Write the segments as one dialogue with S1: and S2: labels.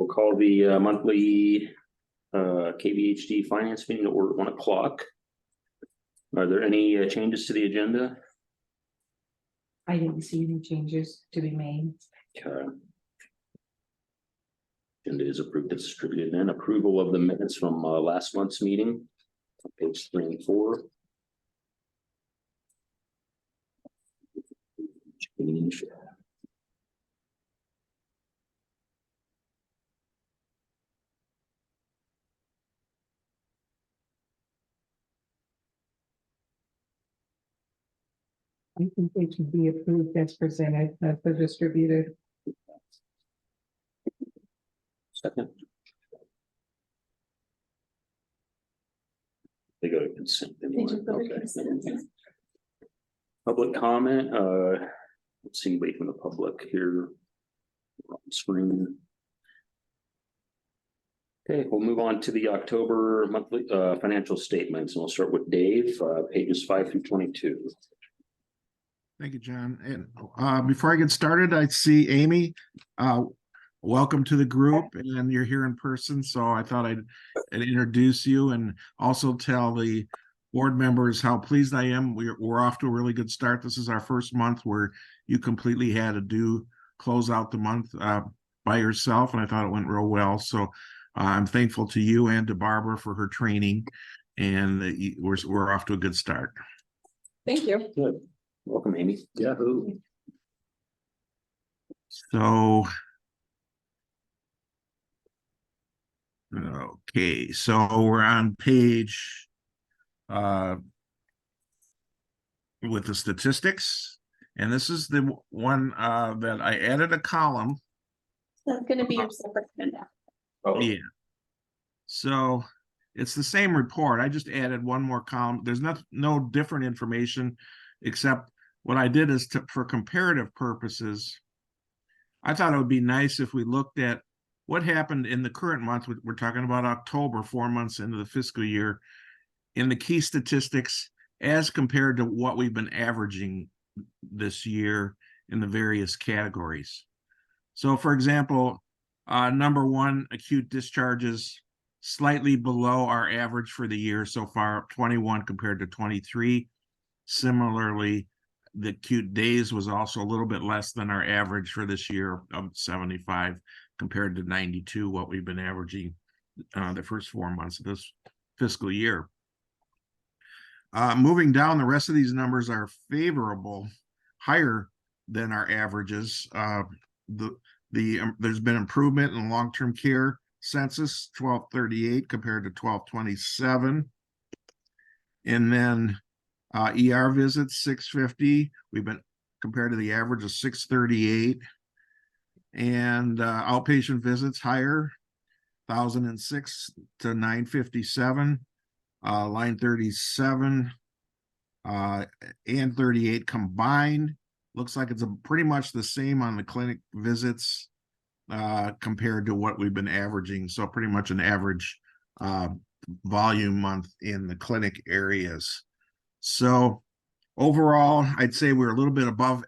S1: We'll call the monthly KVHD Finance meeting to order at 1 o'clock. Are there any changes to the agenda?
S2: I didn't see any changes to be made.
S1: Okay. Agenda is approved as distributed. And approval of the minutes from last month's meeting, page 3 and 4. Change.
S2: I think they should be approved as presented, as they're distributed.
S1: Second. They go to consent anyway. Okay. Public comment. Let's see, wait from the public here on screen. Okay, we'll move on to the October monthly financial statements, and we'll start with Dave, pages 5 through 22.
S3: Thank you, John. And before I get started, I see Amy. Welcome to the group, and you're here in person, so I thought I'd introduce you and also tell the board members how pleased I am. We're off to a really good start. This is our first month where you completely had to close out the month by yourself, and I thought it went real well. So I'm thankful to you and to Barbara for her training, and we're off to a good start.
S2: Thank you.
S1: Good. Welcome, Amy. Yahoo.
S3: So, okay, so we're on page with the statistics, and this is the one that I added a column.
S4: That's going to be your separate agenda.
S1: Oh.
S3: Yeah. So it's the same report. I just added one more column. There's no different information, except what I did is for comparative purposes, I thought it would be nice if we looked at what happened in the current month. We're talking about October, 4 months into the fiscal year, in the key statistics as compared to what we've been averaging this year in the various categories. So, for example, number 1, acute discharges, slightly below our average for the year so far, 21 compared to 23. Similarly, the acute days was also a little bit less than our average for this year of 75 compared to 92, what we've been averaging the first 4 months of this fiscal year. Moving down, the rest of these numbers are favorable, higher than our averages. There's been improvement in long-term care census, 1238 compared to 1227. And then ER visits, 650. We've been compared to the average of 638. And outpatient visits higher, 1,006 to 957. Line 37 and 38 combined. Looks like it's pretty much the same on the clinic visits compared to what we've been averaging. So pretty much an average volume month in the clinic areas. So overall, I'd say we're a little bit above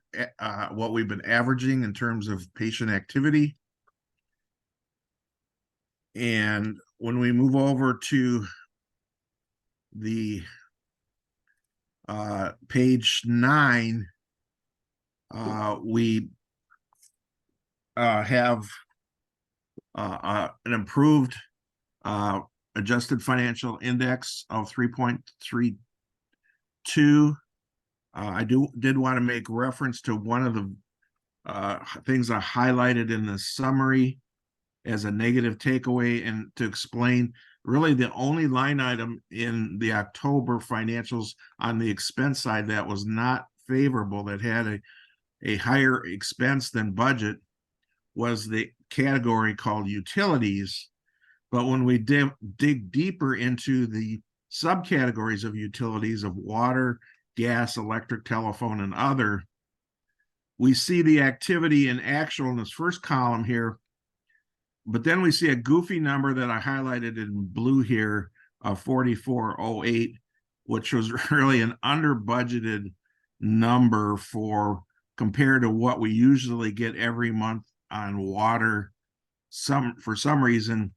S3: what we've been averaging in terms of patient activity. And when we move over to the page 9, we have an improved adjusted financial index of 3.32. I did want to make reference to one of the things I highlighted in the summary as a negative takeaway, and to explain really the only line item in the October financials on the expense side that was not favorable, that had a higher expense than budget, was the category called utilities. But when we dig deeper into the subcategories of utilities of water, gas, electric, telephone, and other, we see the activity in actual in this first column here. But then we see a goofy number that I highlighted in blue here of 4408, which was really an under budgeted number for compared to what we usually get every month on water, for some reason,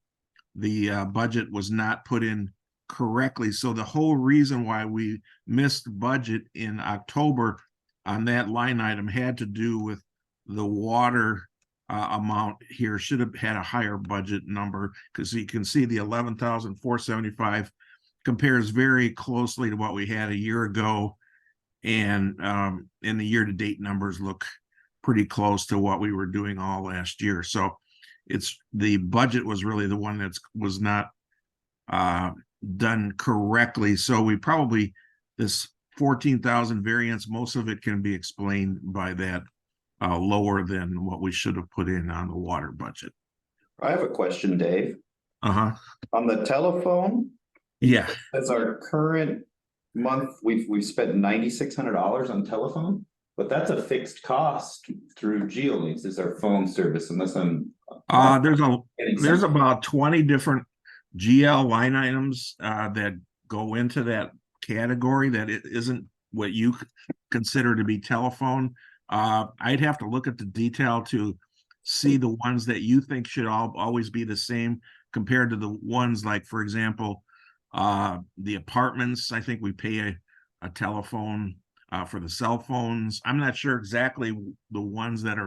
S3: the budget was not put in correctly. So the whole reason why we missed budget in October on that line item had to do with the water amount here. Should have had a higher budget number, because you can see the 11,475 compares very closely to what we had a year ago. And the year-to-date numbers look pretty close to what we were doing all last year. So it's the budget was really the one that was not done correctly. So we probably, this 14,000 variance, most of it can be explained by that lower than what we should have put in on the water budget.
S5: I have a question, Dave.
S3: Uh-huh.
S5: On the telephone,
S3: Yeah.
S5: as our current month, we've spent $9,600 on telephone, but that's a fixed cost through GeoLinks, is our phone service, unless I'm.
S3: There's about 20 different GL line items that go into that category that it isn't what you consider to be telephone. I'd have to look at the detail to see the ones that you think should always be the same compared to the ones like, for example, the apartments. I think we pay a telephone for the cell phones. I'm not sure exactly the ones that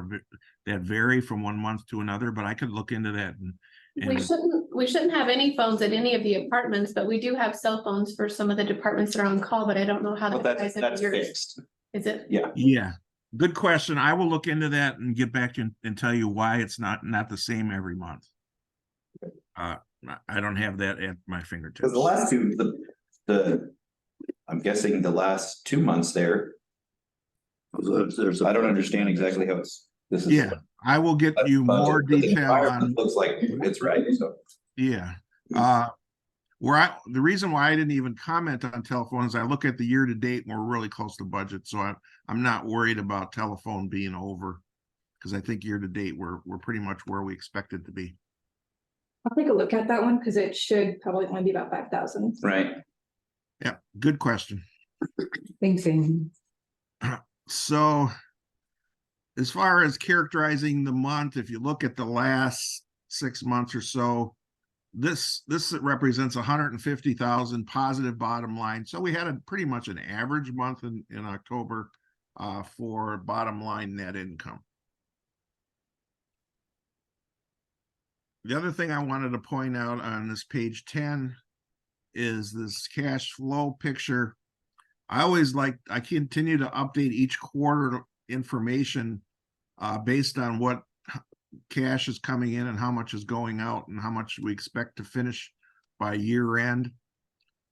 S3: vary from one month to another, but I could look into that.
S4: We shouldn't have any phones at any of the apartments, but we do have cell phones for some of the departments that are on call, but I don't know how
S5: Well,
S4: that ties into
S5: that's
S4: yours.
S5: fixed.
S4: Is it?
S3: Yeah. Good question. I will look into that and get back to you and tell you why it's not the same every month. I don't have that at my fingertips.
S5: Because the last two, I'm guessing the last 2 months there, I don't understand exactly how this is.
S3: Yeah, I will get you more detail on.
S5: Looks like it's right, so.
S3: Yeah. The reason why I didn't even comment on telephone is I look at the year to date and we're really close to budget. So I'm not worried about telephone being over, because I think year to date we're pretty much where we expected to be.
S6: I'll take a look at that one because it should probably only be about 5,000.
S5: Right.
S3: Yeah, good question.
S2: Thanks, Amy.
S3: So as far as characterizing the month, if you look at the last 6 months or so, this represents 150,000 positive bottom line. So we had pretty much an average month in October for bottom line net income. The other thing I wanted to point out on this page 10 is this cash flow picture. I continue to update each quarter information based on what cash is coming in and how much is going out and how much we expect to finish by year end.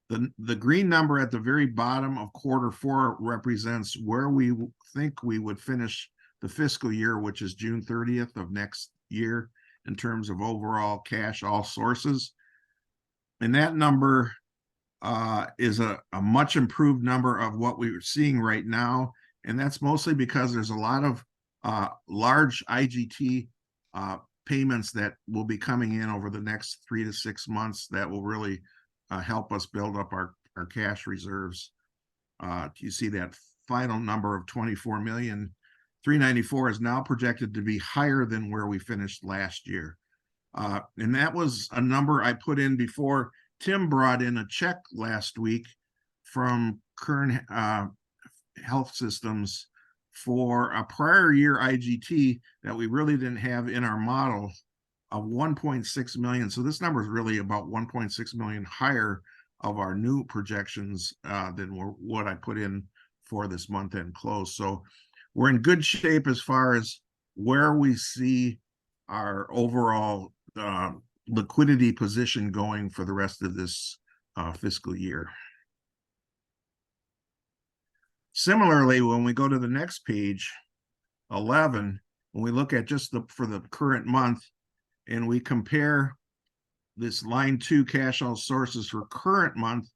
S3: The green number at the very bottom of Q4 represents where we think we would finish the fiscal year, which is June 30th of next year, in terms of overall cash, all sources. And that number is a much improved number of what we're seeing right now. And that's mostly because there's a lot of large IGT payments that will be coming in over the next 3 to 6 months that will really help us build up our cash reserves. You see that final number of 24,394,000 is now projected to be higher than where we finished last year. And that was a number I put in before Tim brought in a check last week from Kern Health Systems for a prior year IGT that we really didn't have in our model of 1.6 million. So this number is really about 1.6 million higher of our new projections than what I put in for this month end close. So we're in good shape as far as where we see our overall liquidity position going for the rest of this fiscal year. Similarly, when we go to the next page, 11, when we look at just for the current month, and we compare this line 2 cash all sources for current month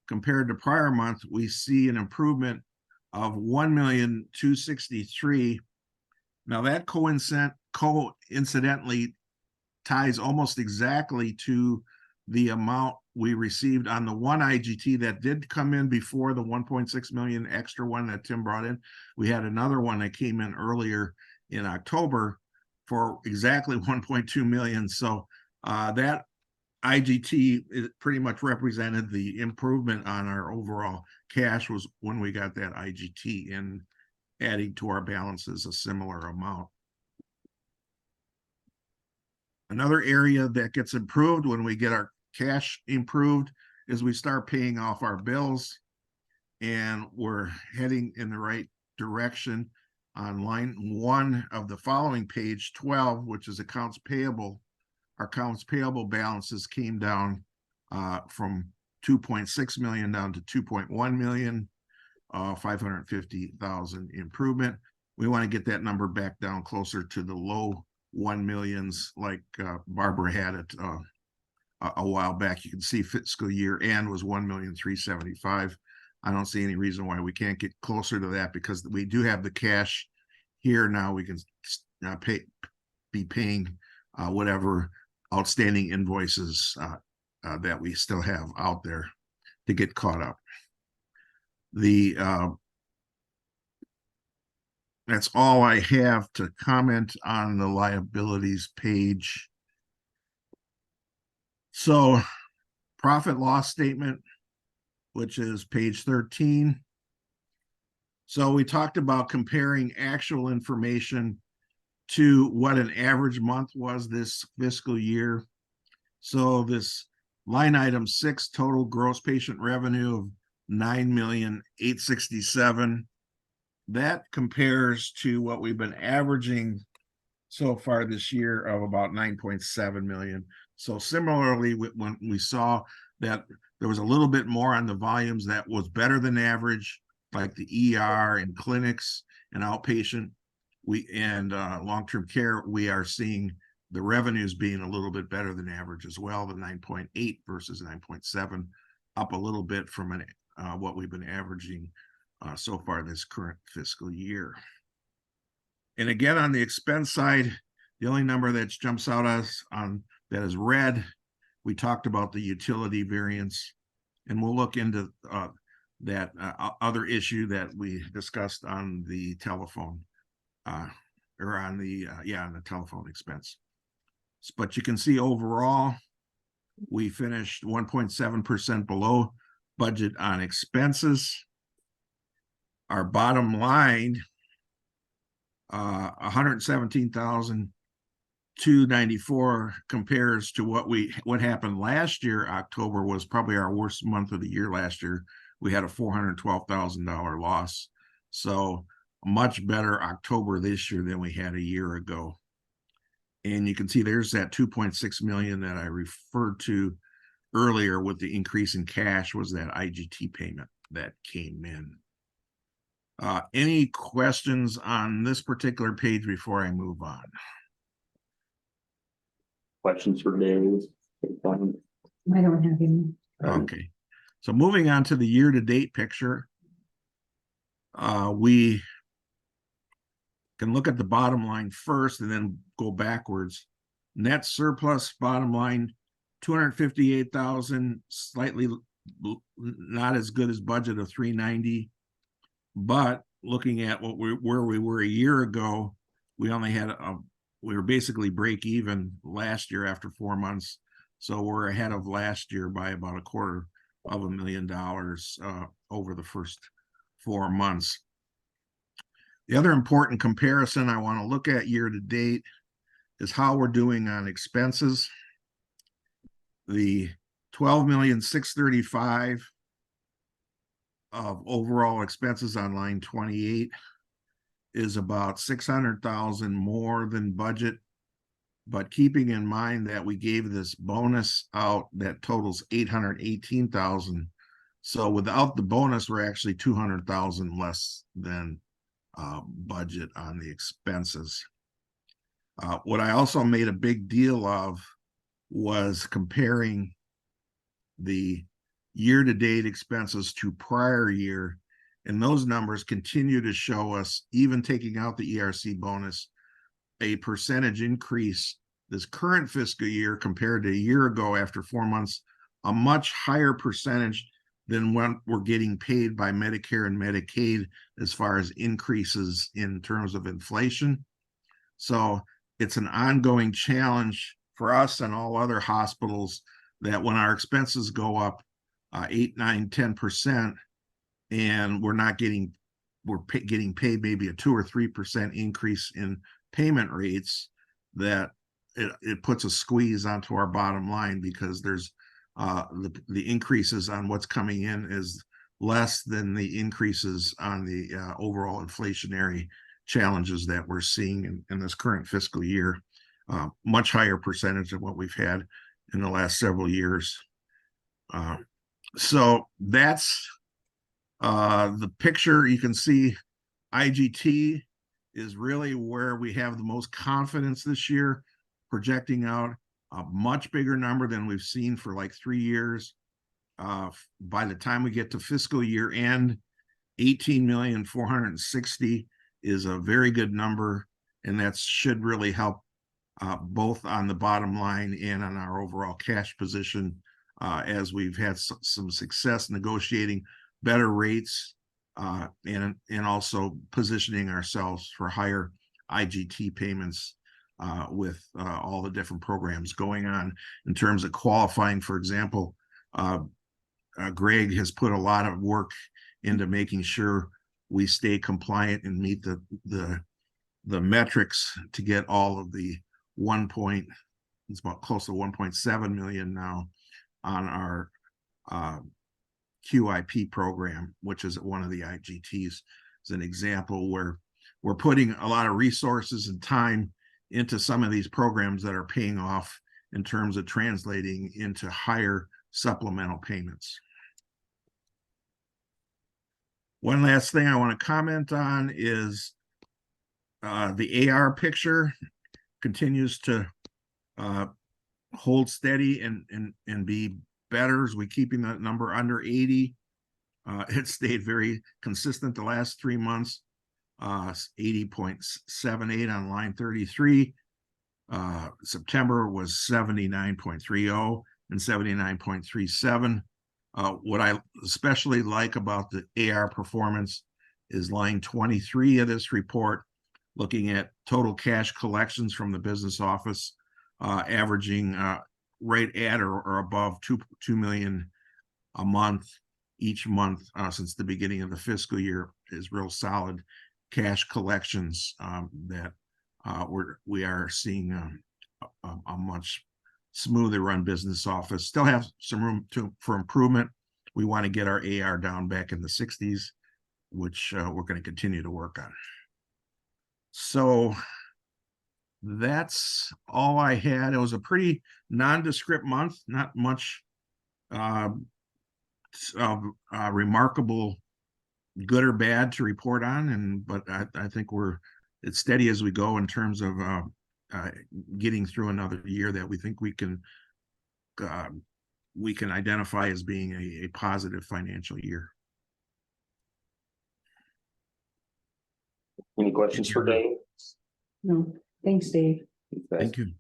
S3: compared to prior month, we see an improvement of 1,263,000. Now that coincidentally ties almost exactly to the amount we received on the one IGT that did come in before the 1.6 million extra one that Tim brought in. We had another one that came in earlier in October, for exactly 1.2 million. So that IGT is pretty much represented the improvement on our overall cash was when we got that IGT in, adding to our balances a similar amount. Another area that gets improved when we get our cash improved is we start paying off our bills, and we're heading in the right direction on line 1 of the following page 12, which is accounts payable. Our accounts payable balances came down from 2.6 million down to 2.1 million, 550,000 improvement. We want to get that number back down closer to the low 1 millions like Barbara had it a while back. You can see fiscal year end was 1,375,000. I don't see any reason why we can't get closer to that, because we do have the cash here now. We can be paying whatever outstanding invoices that we still have out there to get caught up. That's all I have to comment on the liabilities page. So profit loss statement, which is page 13. So we talked about comparing actual information to what an average month was this fiscal year. So this line item 6, total gross patient revenue of 9,867,000. That compares to what we've been averaging so far this year of about 9.7 million. So similarly, when we saw that there was a little bit more on the volumes that was better than average, like the ER and clinics and outpatient, and long-term care, we are seeing the revenues being a little bit better than average as well. The 9.8 versus 9.7, up a little bit from what we've been averaging so far this current fiscal year. And again, on the expense side, the only number that jumps out at us on that is red, we talked about the utility variance, and we'll look into that other issue that we discussed on the telephone, or on the on the telephone expense. But you can see overall, we finished 1.7% below budget on expenses. Our bottom line, 117,294, compares to what happened last year. October was probably our worst month of the year last year. We had a $412,000 loss. So a much better October this year than we had a year ago. And you can see there's that 2.6 million that I referred to earlier with the increase in cash, was that IGT payment that came in. Any questions on this particular page before I move on?
S1: Questions for Dave?
S2: I don't have any.
S3: Okay, so moving on to the year-to-date picture, we can look at the bottom line first and then go backwards. Net surplus bottom line, 258,000, slightly not as good as budget of 390. But looking at where we were a year ago, we only had we were basically break even last year after 4 months. So we're ahead of last year by about $250,000 over the first 4 months. The other important comparison I want to look at year to date is how we're doing on expenses. The 12,635,000 of overall expenses on line 28 is about 600,000 more than budget, but keeping in mind that we gave this bonus out that totals 818,000. So without the bonus, we're actually 200,000 less than budget on the expenses. What I also made a big deal of was comparing the year-to-date expenses to prior year, and those numbers continue to show us, even taking out the ERC bonus, a percentage increase this current fiscal year compared to a year ago after 4 months, a much higher percentage than what we're getting paid by Medicare and Medicaid as far as increases in terms of inflation. So it's an ongoing challenge for us and all other hospitals that when our expenses go up 8, 9, 10%, and we're getting paid maybe a 2 or 3% increase in payment rates, that it puts a squeeze onto our bottom line, because there's the increases on what's coming in is less than the increases on the overall inflationary challenges that we're seeing in this current fiscal year. Much higher percentage of what we've had in the last several years. So that's the picture. You can see IGT is really where we have the most confidence this year, projecting out a much bigger number than we've seen for like 3 years. By the time we get to fiscal year end, 18,460,000 is a very good number, and that should really help both on the bottom line and on our overall cash position, as we've had some success negotiating better rates, and also positioning ourselves for higher IGT payments with all the different programs going on in terms of qualifying. For example, Greg has put a lot of work into making sure we stay compliant and meet the metrics to get all of the it's about close to 1.7 million now on our QIP program, which is one of the IGTs. As an example where we're putting a lot of resources and time into some of these programs that are paying off in terms of translating into higher supplemental payments. One last thing I want to comment on is the AR picture continues to hold steady and be better as we keeping that number under 80. It stayed very consistent the last 3 months. 80.78 on line 33. September was 79.30 and 79.37. What I especially like about the AR performance is line 23 of this report, looking at total cash collections from the business office, averaging right at or above 2 million a month each month since the beginning of the fiscal year, is real solid cash collections that we are seeing a much smoother run business office. Still have some room for improvement. We want to get our AR down back in the 60s, which we're going to continue to work on. So that's all I had. It was a pretty nondescript month, not much remarkable good or bad to report on, but I think it's steady as we go in terms of getting through another year that we think we can identify as being a positive financial year.
S1: Any questions for Dave?
S2: No, thanks, Dave.
S3: Thank you.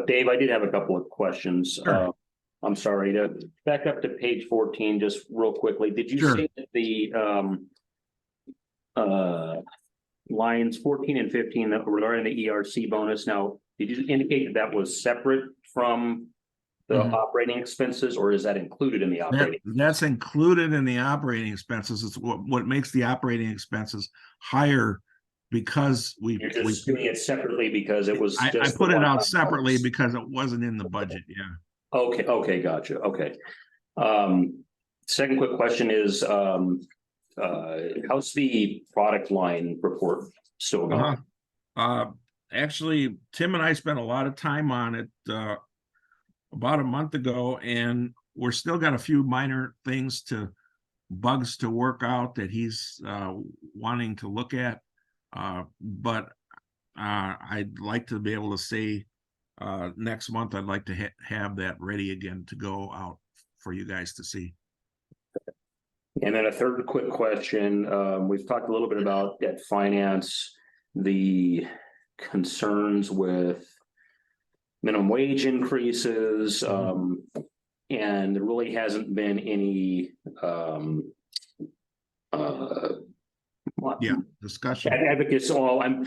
S1: Dave, I did have a couple of questions.
S3: Sure.
S1: I'm sorry, to back up to page 14 just real quickly. Did you
S3: Sure.
S1: say that the lines 14 and 15 that were in the ERC bonus, now did you indicate that was separate from the operating expenses, or is that included in the operating?
S3: That's included in the operating expenses. It's what makes the operating expenses higher, because
S1: You're just doing it separately because it was
S3: I
S1: just
S3: put it out separately because it wasn't in the budget. Yeah.
S1: Okay, gotcha. Okay. Second quick question is, how's the product line report still going?
S3: Actually, Tim and I spent a lot of time on it about a month ago, and we're still got a few minor bugs to work out that he's wanting to look at. But I'd like to be able to say next month I'd like to have that ready again to go out for you guys to see.
S1: And then a third quick question. We've talked a little bit about debt finance, the concerns with minimum wage increases, and there really hasn't been any
S3: Yeah, discussion.
S1: Advocacy, well, I'm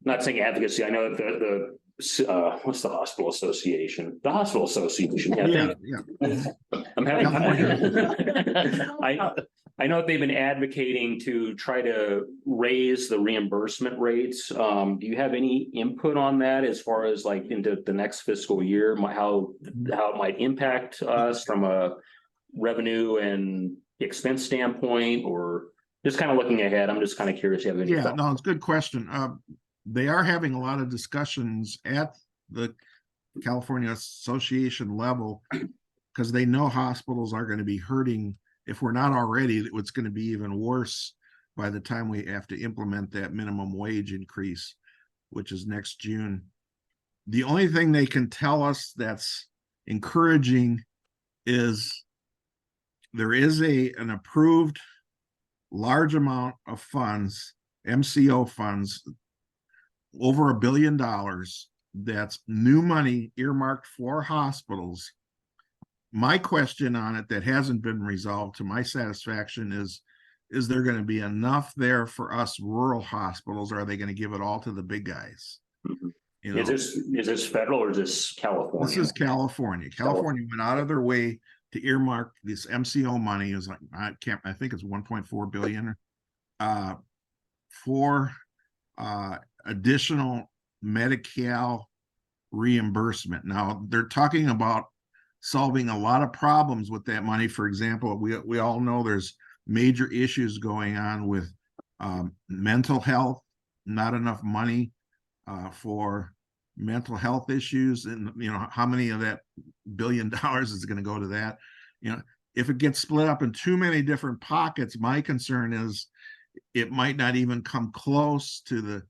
S1: not saying advocacy, I know that what's the hospital association? The hospital association.
S3: Yeah,
S1: I'm having.
S3: California.
S1: I know that they've been advocating to try to raise the reimbursement rates. Do you have any input on that as far as like into the next fiscal year, how it might impact us from a revenue and expense standpoint, or just kind of looking ahead? I'm just kind of curious. You have any
S3: Yeah,
S1: thoughts?
S3: no, it's a good question. They are having a lot of discussions at the California Association level because they know hospitals are going to be hurting. If we're not already, it's going to be even worse by the time we have to implement that minimum wage increase, which is next June. The only thing they can tell us that's encouraging is there is an approved large amount of funds, MCO funds, over $1 billion. That's new money earmarked for hospitals. My question on it that hasn't been resolved to my satisfaction is there going to be enough there for us rural hospitals, or are they going to give it all to the big guys?
S1: Mhm.
S3: You know,
S1: Is this federal or is this California?
S3: this is California. California went out of their way to earmark this MCO money. Is like I think it's 1.4 billion for additional Medi-Cal reimbursement. Now they're talking about solving a lot of problems with that money. For example, we all know there's major issues going on with mental health, not enough money for mental health issues, and you know how many of that $1 billion is going to go to that. You know, if it gets split up in too many different pockets, my concern is it might not even come close to the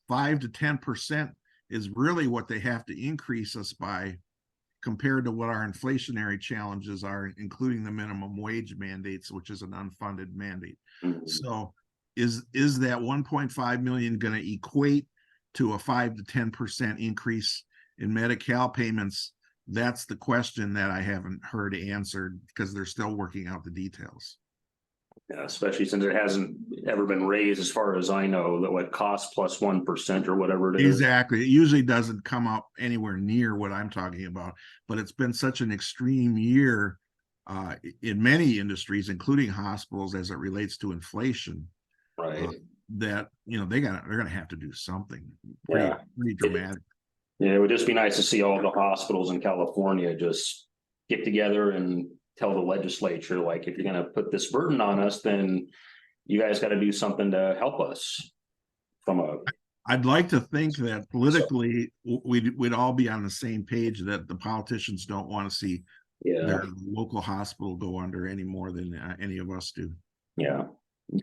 S3: 5 to 10% is really what they have to increase us by compared to what our inflationary challenges are, including the minimum wage mandates, which is an unfunded mandate.
S1: Mhm.
S3: So is that 1.5 million going to equate to a 5 to 10% increase in Medi-Cal payments? That's the question that I haven't heard answered because they're still working out the details.
S1: Yeah, especially since it hasn't ever been raised, as far as I know, that what cost plus 1% or whatever it is.
S3: Exactly. It usually doesn't come up anywhere near what I'm talking about, but it's been such an extreme year in many industries, including hospitals, as it relates to inflation.
S1: Right.
S3: That you know they're gonna have to do something pretty dramatic.
S1: Yeah, it would just be nice to see all the hospitals in California just get together and tell the legislature, like, if you're going to put this burden on us, then you guys got to do something to help us from a.
S3: I'd like to think that politically we'd all be on the same page, that the politicians don't want to see their local hospital go under any more than any of us do.
S1: Yeah.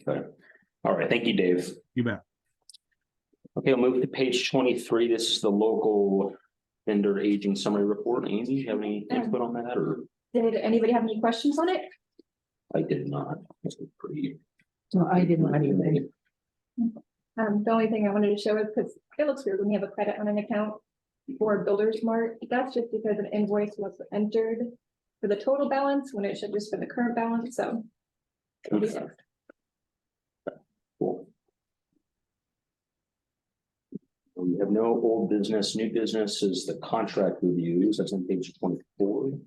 S1: Okay. All right. Thank you, Dave.
S3: You bet.
S1: Okay, I'll move to page 23. This is the local vendor aging summary report. Amy, do you have any input on that, or?
S6: Did anybody have any questions on it?
S1: I did not. This is pretty.
S2: No, I didn't anyway.
S6: The only thing I wanted to show is because it looks weird when you have a credit on an account for Builder's Mart. That's just because an invoice was entered for the total balance when it should just been the current balance. So.
S1: Okay. Cool. We have no old business. New business is the contract reviews. That's on page 24.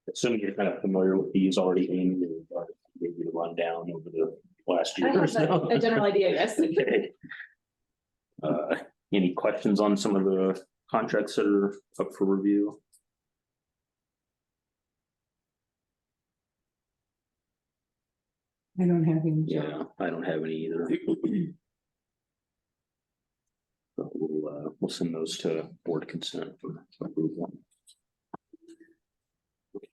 S1: Assuming you're kind of familiar with these already, Amy, maybe to run down over the last year.
S6: I have a general idea, yes.
S1: Okay. Any questions on some of the contracts that are up for review?
S2: I don't have any.
S1: Yeah, I don't have any either. But we'll send those to board consent for approval.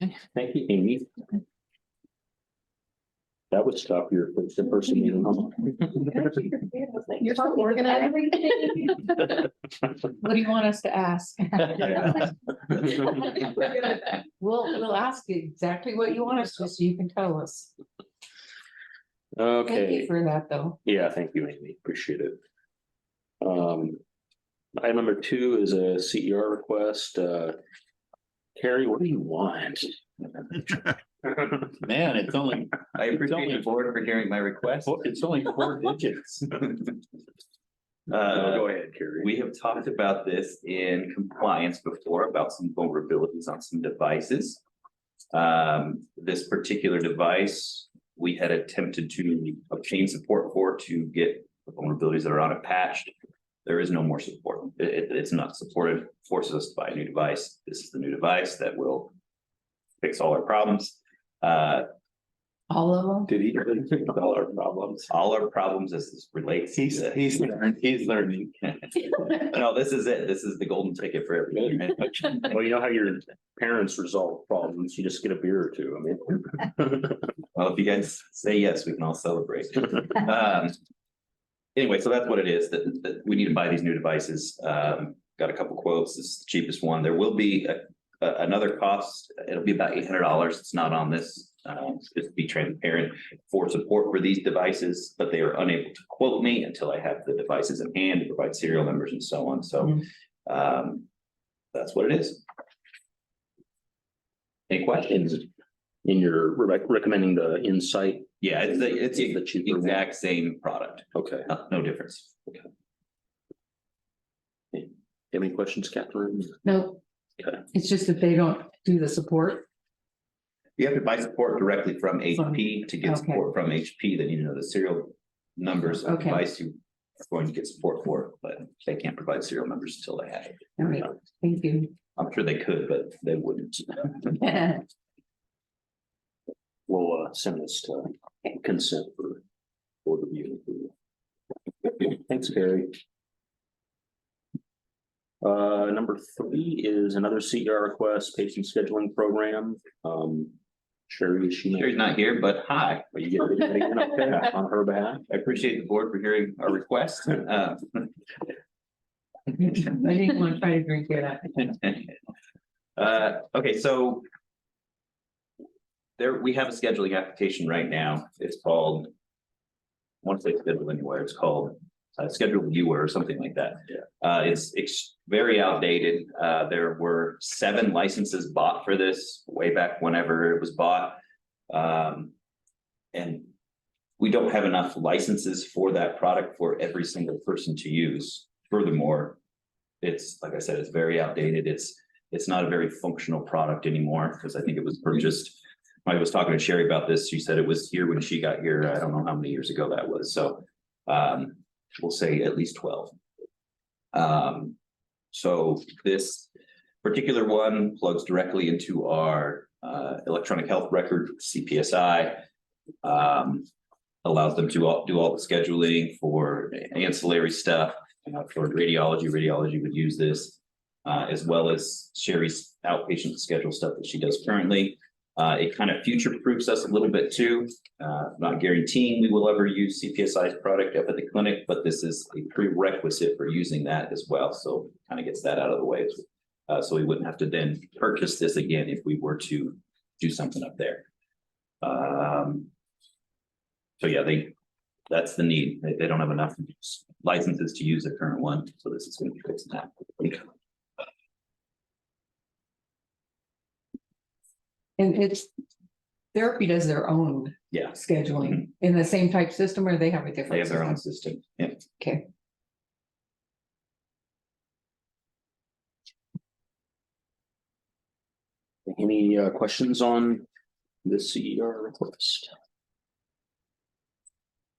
S1: Okay, thank you, Amy. That would stop your first in-person meeting.
S6: You're so organized.
S2: What do you want us to ask?
S1: Yeah.
S2: We'll ask you exactly what you want us to, so you can tell us. Thank you
S1: Okay,
S2: for that, though.
S1: yeah, thank you, Amy, appreciate it. Item number 2 is a CER request. Carrie, what do you want?
S5: Man, it's only, I appreciate the board for hearing my request.
S1: It's only 4 digits. Go ahead, Carrie.
S5: We have talked about this in compliance before about some vulnerabilities on some devices. This particular device, we had attempted to obtain support for to get the vulnerabilities that are on it patched. There is no more support. It's not supported, forces us to buy a new device. This is the new device that will fix all our problems.
S2: All of them?
S1: Did he really fix all our problems?
S5: All our problems as this relates.
S1: He's learning.
S5: No, this is it. This is the golden ticket for everything. right?
S1: Well, you know how your parents resolve problems, you just get a beer or two, I mean.
S5: Well, if you guys say yes, we can all celebrate. Anyway, so that's what it is, that we need to buy these new devices. Got a couple quotes. This is the cheapest one. There will be another cost. It'll be about $800. It's not on this. Just to be transparent for support for these devices, but they are unable to quote me until I have the devices in hand to provide serial numbers and so on. So that's what it is. Any questions?
S1: In your recommending the Insight?
S5: Yeah, it's
S1: The
S5: the
S1: cheaper one.
S5: exact same product.
S1: Okay.
S5: No difference.
S1: You have any questions, Catherine?
S2: No.
S1: Okay.
S2: It's just that they don't do the support.
S5: You have to buy support directly from HP to get
S2: Okay.
S5: support from HP. Then you know the serial numbers of
S2: Okay.
S5: device you are going to get support for, but they can't provide serial numbers until they have it.
S2: All right, thank you.
S5: I'm sure they could, but they wouldn't.
S1: We'll send this to consent for board review. Thanks, Carrie. Number 3 is another CER request, patient scheduling program. Sherry, is she?
S5: Sherry's not here, but hi.
S1: Are you getting anything up there on her behalf?
S5: I appreciate the board for hearing our request.
S2: I didn't want to try to drink it up.
S5: Okay, so there, we have a scheduling application right now. It's called, I want to say schedule anywhere, it's called schedule viewer or something like that.
S1: Yeah.
S5: It's very outdated. There were 7 licenses bought for this way back whenever it was bought. And we don't have enough licenses for that product for every single person to use. Furthermore, it's, like I said, it's very outdated. It's not a very functional product anymore, because I think it was purchased. I was talking to Sherry about this. She said it was here when she got here. I don't know how many years ago that was. So we'll say at least 12. So this particular one plugs directly into our electronic health record, CPSI. Allows them to do all the scheduling for ancillary stuff. For radiology, radiology would use this, as well as Sherry's outpatient schedule stuff that she does currently. It kind of future proofs us a little bit too. Not guaranteeing we will ever use CPSI's product up at the clinic, but this is a prerequisite for using that as well. So kind of gets that out of the way. So we wouldn't have to then purchase this again if we were to do something up there. So yeah, that's the need. They don't have enough licenses to use the current one. So this is going to be fixing that.
S2: And it's, therapy does their own
S5: Yeah,
S2: scheduling in the same type system, or they have a different?
S5: they have their own
S2: system?
S5: system. Yeah.
S2: Okay.
S1: Any questions on this CER request?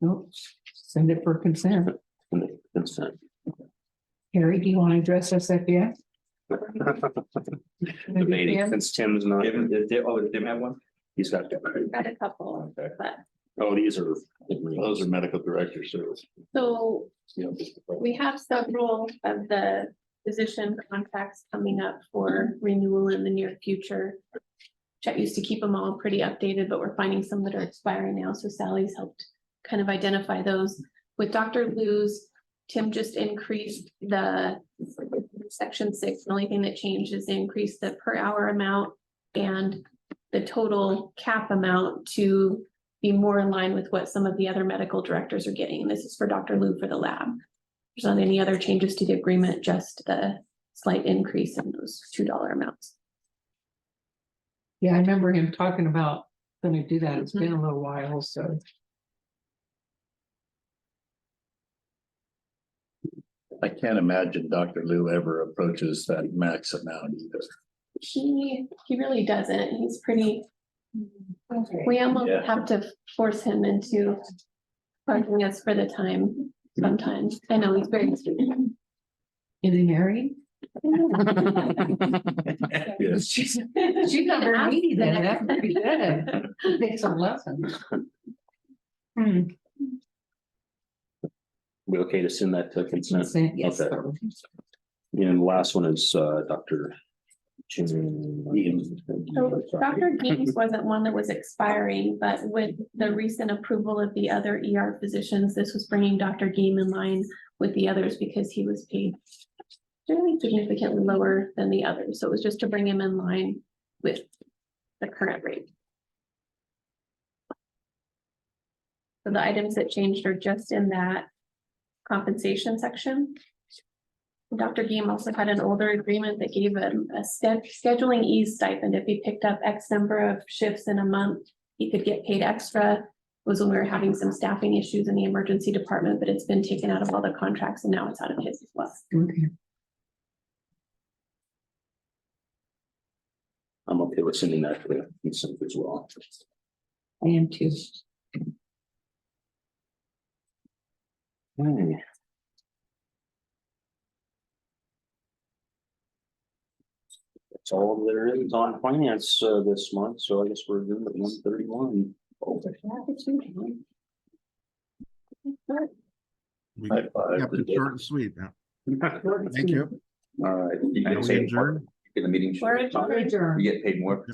S2: Nope, send it for consent.
S1: Consent.
S2: Harry, do you want to address us at the end?
S1: Debating
S2: Tim?
S1: since Tim's not,
S5: Does Tim have one?
S1: he's got.
S4: Got a couple,
S5: Okay.
S4: but
S1: Oh, these are.
S7: Those are medical director service.
S4: so we have several of the physician contracts coming up for renewal in the near future. Chet used to keep them all pretty updated, but we're finding some that are expiring now, so Sally's helped kind of identify those. With Dr. Lou's, Tim just increased the section 6. The only thing that changed is increase the per hour amount and the total cap amount to be more in line with what some of the other medical directors are getting. And this is for Dr. Lou for the lab. There's not any other changes to the agreement, just the slight increase in those $2 amounts.
S2: Yeah, I remember him talking about gonna do that. It's been a little while, so.
S7: I can't imagine Dr. Lou ever approaches that max amount either.
S4: He really doesn't. He's pretty, we almost
S5: Yeah.
S4: have to force him into charging us for the time sometimes. I know he's very sweet.
S2: Is he married?
S7: Yes.
S2: She's not very needy then. That's pretty good. Take some lessons. Hmm.
S1: We okay to send that to consent?
S2: Yes.
S1: Okay. And the last one is Dr.
S4: So Dr. Gaines wasn't one that was expiring, but with the recent approval of the other ER physicians, this was bringing Dr. Game in line with the others because he was paid generally significantly lower than the others. So it was just to bring him in line with the current rate. So the items that changed are just in that compensation section. Dr. Game also had an older agreement that gave him a scheduling ease stipend. If he picked up X number of shifts in a month, he could get paid extra. It was when we were having some staffing issues in the emergency department, but it's been taken out of all the contracts and now it's out of his as well.
S2: Okay.
S1: I'm okay with sending that to the consent as well.
S2: I am too.
S1: Okay. That's all there is on finance this month, so I guess we're doing it 1:31.
S3: We
S7: High five.
S3: kept it short and sweet. Yeah. Thank you.
S1: All right.
S5: You
S3: Are
S5: get
S3: we
S5: paid
S3: adjourned?
S5: in the meeting.
S4: We're adjourned.
S2: Adjourned.
S5: You get paid more.